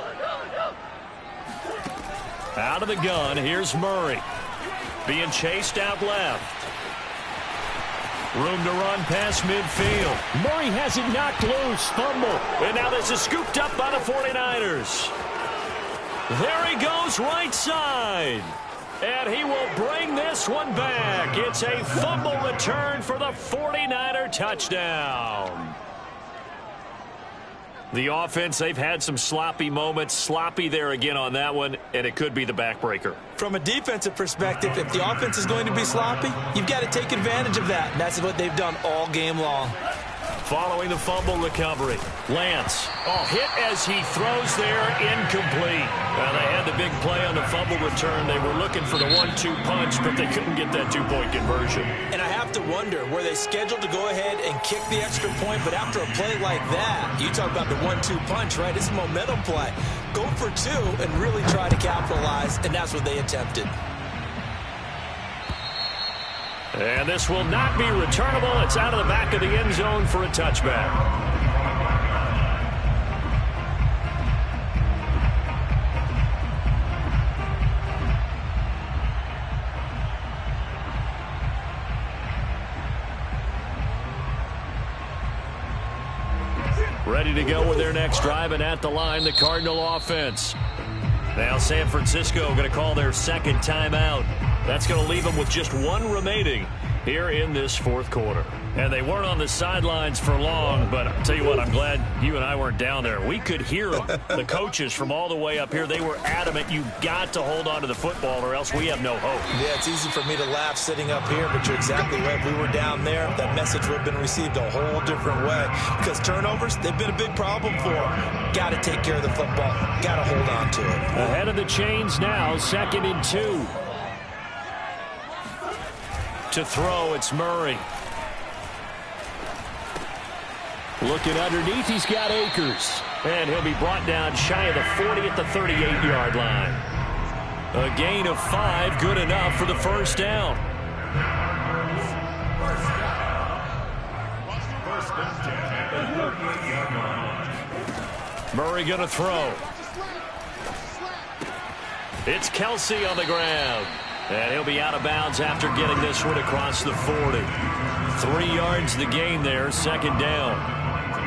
Out of the gun, here's Murray. Being chased out left. Room to run past midfield. Murray has it knocked loose, fumble. And now this is scooped up by the 49ers. There he goes, right side. And he will bring this one back. It's a fumble return for the 49er touchdown. The offense, they've had some sloppy moments. Sloppy there again on that one, and it could be the backbreaker. From a defensive perspective, if the offense is going to be sloppy, you've got to take advantage of that. And that's what they've done all game long. Following the fumble recovery, Lance, hit as he throws there, incomplete. Now they had the big play on the fumble return. They were looking for the 1-2 punch, but they couldn't get that 2-point conversion. And I have to wonder, were they scheduled to go ahead and kick the extra point, but after a play like that, you talk about the 1-2 punch, right? It's a momentum play. Go for 2 and really try to capitalize, and that's what they attempted. And this will not be returnable. It's out of the back of the end zone for a touchback. Ready to go with their next drive, and at the line, the Cardinal offense. Now San Francisco going to call their second timeout. That's going to leave them with just 1 remaining here in this 4th quarter. And they weren't on the sidelines for long, but I'll tell you what, I'm glad you and I weren't down there. We could hear them, the coaches from all the way up here. They were adamant, you've got to hold on to the football or else we have no hope. Yeah, it's easy for me to laugh sitting up here, but you're exactly right. If we were down there, that message would have been received a whole different way. Because turnovers, they've been a big problem for them. Got to take care of the football. Got to hold on to it. Ahead of the chains now, 2nd and 2. To throw, it's Murray. Looking underneath, he's got Akers. And he'll be brought down shy of the 40 at the 38-yard line. A gain of 5, good enough for the first down. Murray going to throw. It's Kelsey on the ground. And he'll be out of bounds after getting this one across the 40. 3 yards the gain there, 2nd down.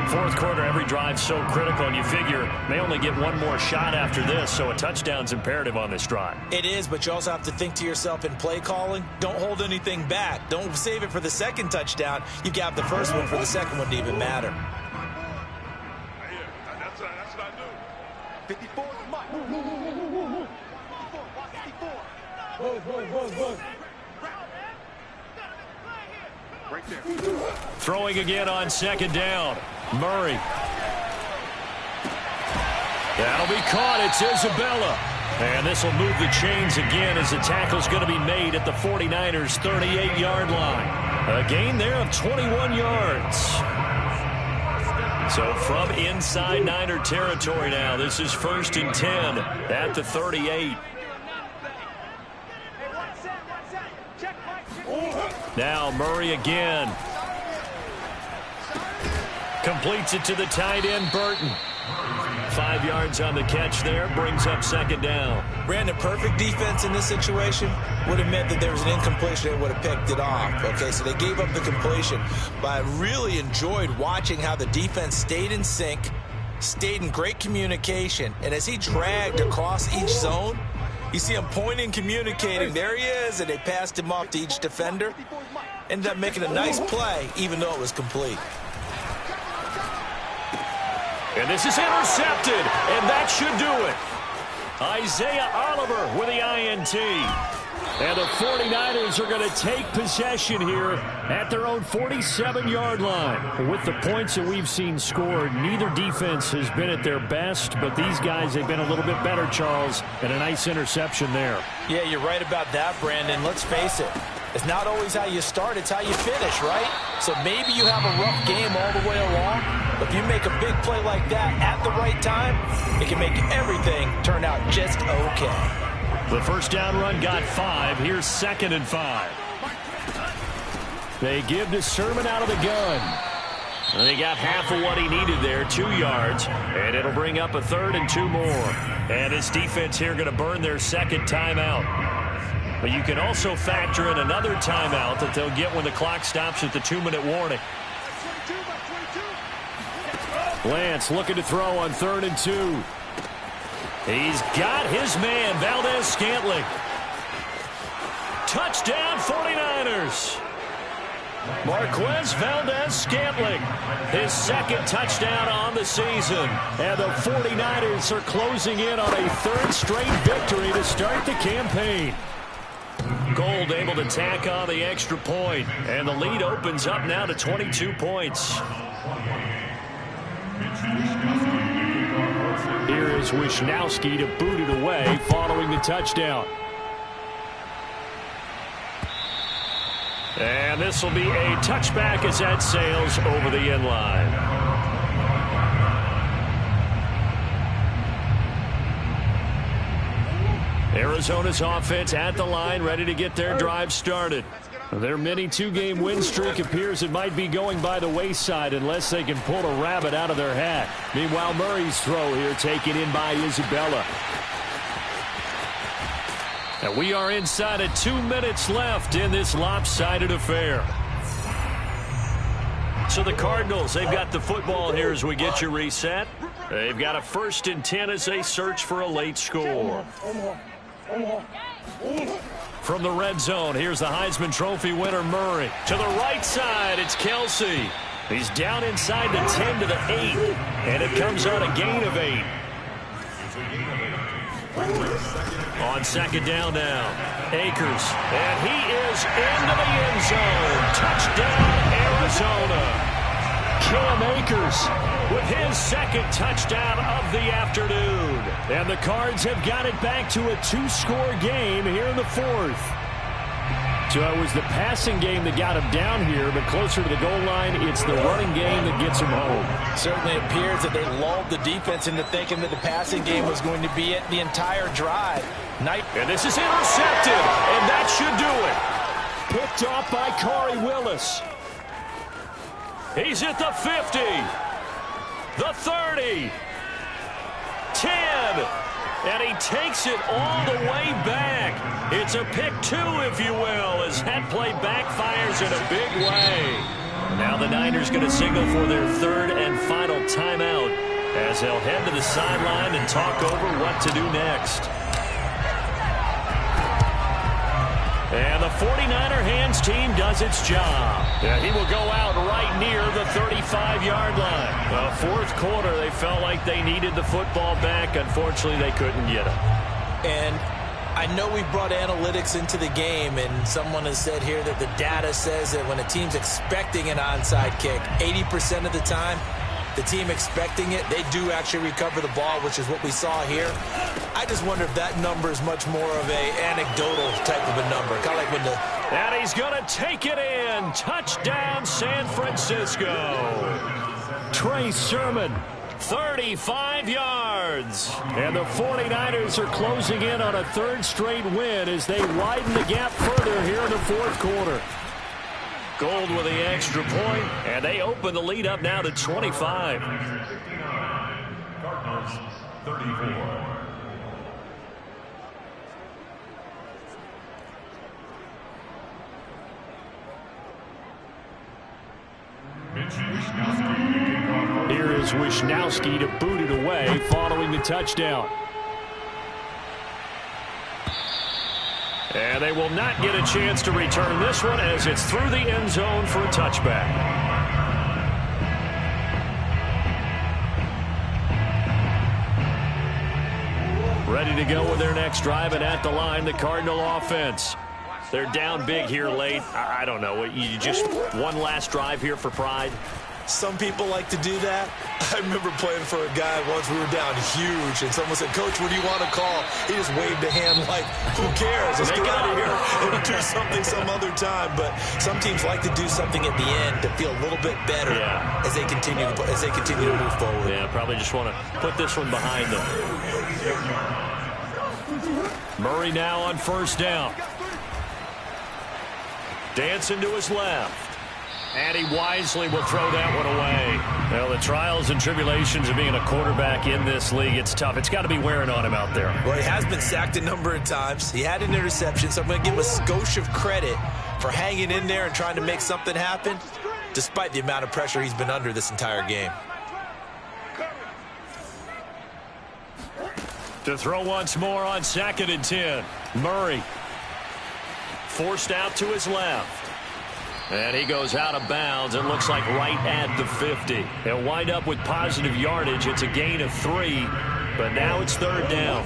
4th quarter, every drive so critical, and you figure they only get 1 more shot after this, so a touchdown's imperative on this drive. It is, but you also have to think to yourself in play calling, don't hold anything back. Don't save it for the 2nd touchdown. You got the first one for the 2nd one to even matter. That's what I do. 54 is Mike. 54. Right there. Throwing again on 2nd down. Murray. That'll be caught. It's Isabella. And this will move the chains again as the tackle's going to be made at the 49ers' 38-yard line. A gain there of 21 yards. So from inside Niner territory now, this is 1st and 10 at the 38. Now Murray again. Completes it to the tight end, Burton. 5 yards on the catch there, brings up 2nd down. Brandon, perfect defense in this situation would have meant that there was an incompletion. They would have picked it off. Okay, so they gave up the completion. But I really enjoyed watching how the defense stayed in sync, stayed in great communication. And as he dragged across each zone, you see him pointing, communicating. There he is, and they passed him off to each defender. Ended up making a nice play, even though it was complete. And this is intercepted, and that should do it. Isaiah Oliver with the INT. And the 49ers are going to take possession here at their own 47-yard line. With the points that we've seen scored, neither defense has been at their best, but these guys, they've been a little bit better, Charles, and a nice interception there. Yeah, you're right about that, Brandon. Let's face it. It's not always how you start, it's how you finish, right? So maybe you have a rough game all the way along, but if you make a big play like that at the right time, it can make everything turn out just okay. The first down run got 5. Here's 2nd and 5. They give to Sermon out of the gun. And he got half of what he needed there, 2 yards. And it'll bring up a 3rd and 2 more. And this defense here going to burn their second timeout. But you can also factor in another timeout that they'll get when the clock stops at the 2-minute warning. Lance looking to throw on 3rd and 2. He's got his man, Valdez-Scantling. Touchdown, 49ers. Marquez Valdez-Scantling, his 2nd touchdown on the season. And the 49ers are closing in on a 3rd straight victory to start the campaign. Gold able to tack on the extra point, and the lead opens up now to 22 points. Here is Wishnowski to boot it away following the touchdown. And this will be a touchback as that sails over the end line. Arizona's offense at the line, ready to get their drive started. Their mini 2-game win streak appears it might be going by the wayside unless they can pull a rabbit out of their hat. Meanwhile, Murray's throw here taken in by Isabella. And we are inside of 2 minutes left in this lopsided affair. So the Cardinals, they've got the football here as we get you reset. They've got a 1st and 10 as they search for a late score. From the red zone, here's the Heisman Trophy winner, Murray. To the right side, it's Kelsey. He's down inside the 10 to the 8, and it comes on a gain of 8. On 2nd down now, Akers, and he is into the end zone. Touchdown, Arizona. Cam Akers with his 2nd touchdown of the afternoon. And the Cards have got it back to a 2-score game here in the 4th. So it was the passing game that got him down here, but closer to the goal line, it's the running game that gets him home. Certainly appears that they lulled the defense into thinking that the passing game was going to be it the entire drive. And this is intercepted, and that should do it. Picked off by Corey Willis. He's at the 50, the 30, 10, and he takes it all the way back. It's a pick 2, if you will, as that play backfires in a big way. Now the Niners going to signal for their 3rd and final timeout as they'll head to the sideline and talk over what to do next. And the 49er hands team does its job. Yeah, he will go out right near the 35-yard line. The 4th quarter, they felt like they needed the football back. Unfortunately, they couldn't get it. And I know we brought analytics into the game, and someone has said here that the data says that when a team's expecting an onside kick, 80% of the time, the team expecting it, they do actually recover the ball, which is what we saw here. I just wonder if that number is much more of a anecdotal type of a number. Kind of like when the... And he's going to take it in. Touchdown, San Francisco. Trey Sermon, 35 yards. And the 49ers are closing in on a 3rd straight win as they widen the gap further here in the 4th quarter. Gold with the extra point, and they open the lead up now to 25. Cardinals 34. Here is Wishnowski to boot it away following the touchdown. And they will not get a chance to return this one as it's through the end zone for a touchback. Ready to go with their next drive, and at the line, the Cardinal offense. They're down big here late. I don't know. You just one last drive here for pride? Some people like to do that. I remember playing for a guy once. We were down huge, and someone said, "Coach, what do you want to call?" He just waved a hand like, "Who cares? Let's get out of here and do something some other time." But some teams like to do something at the end to feel a little bit better as they continue to move forward. Yeah, probably just want to put this one behind them. Murray now on first down. Dancing to his left. And he wisely will throw that one away. Well, the trials and tribulations of being a quarterback in this league, it's tough. It's got to be wearing on him out there. Well, he has been sacked a number of times. He had an interception, so I'm going to give him a skosh of credit for hanging in there and trying to make something happen, despite the amount of pressure he's been under this entire game. To throw once more on 2nd and 10. Murray forced out to his left. And he goes out of bounds. It looks like right at the 50. He'll wind up with positive yardage. It's a gain of 3, but now it's 3rd down.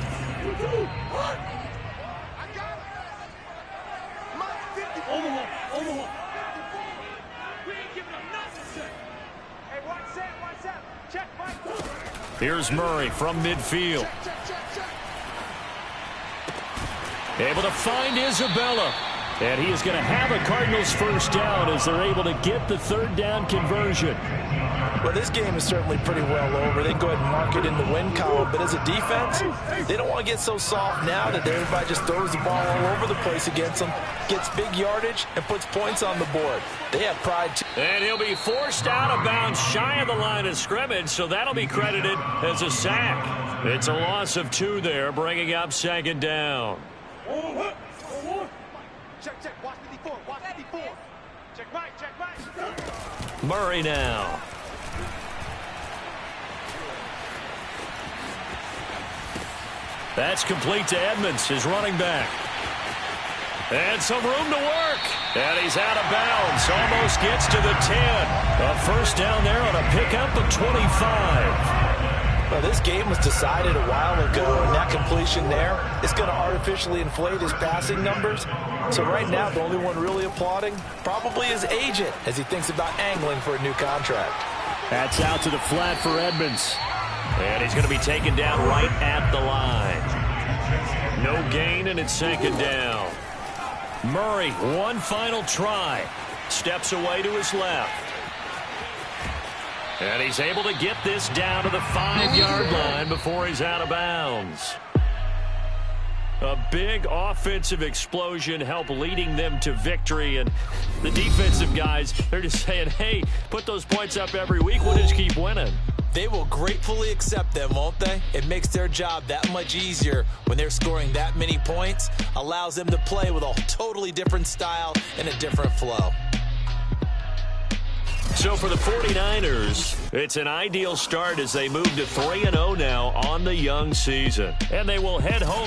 Here's Murray from midfield. Able to find Isabella. And he is going to have a Cardinals first down as they're able to get the 3rd down conversion. Well, this game is certainly pretty well over. They can go ahead and mark it in the win column. But as a defense, they don't want to get so soft now that everybody just throws the ball all over the place against them, gets big yardage, and puts points on the board. They have pride, too. And he'll be forced out of bounds shy of the line of scrimmage, so that'll be credited as a sack. It's a loss of 2 there, bringing up 2nd down. Check, watch 54, watch 54. Check right. Murray now. That's complete to Edmonds, his running back. And some room to work. And he's out of bounds. Almost gets to the 10. A first down there on a pickup of 25. Well, this game was decided a while ago, and that completion there is going to artificially inflate his passing numbers. So right now, the only one really applauding probably his agent as he thinks about angling for a new contract. That's out to the flat for Edmonds. And he's going to be taken down right at the line. No gain, and it's 2nd down. Murray, one final try. Steps away to his left. And he's able to get this down to the 5-yard line before he's out of bounds. A big offensive explosion helped leading them to victory. And the defensive guys, they're just saying, hey, put those points up every week. We'll just keep winning. They will gratefully accept them, won't they? It makes their job that much easier when they're scoring that many points. Allows them to play with a totally different style and a different flow. So for the 49ers, it's an ideal start as they move to 3-0 now on the young season. And they will head home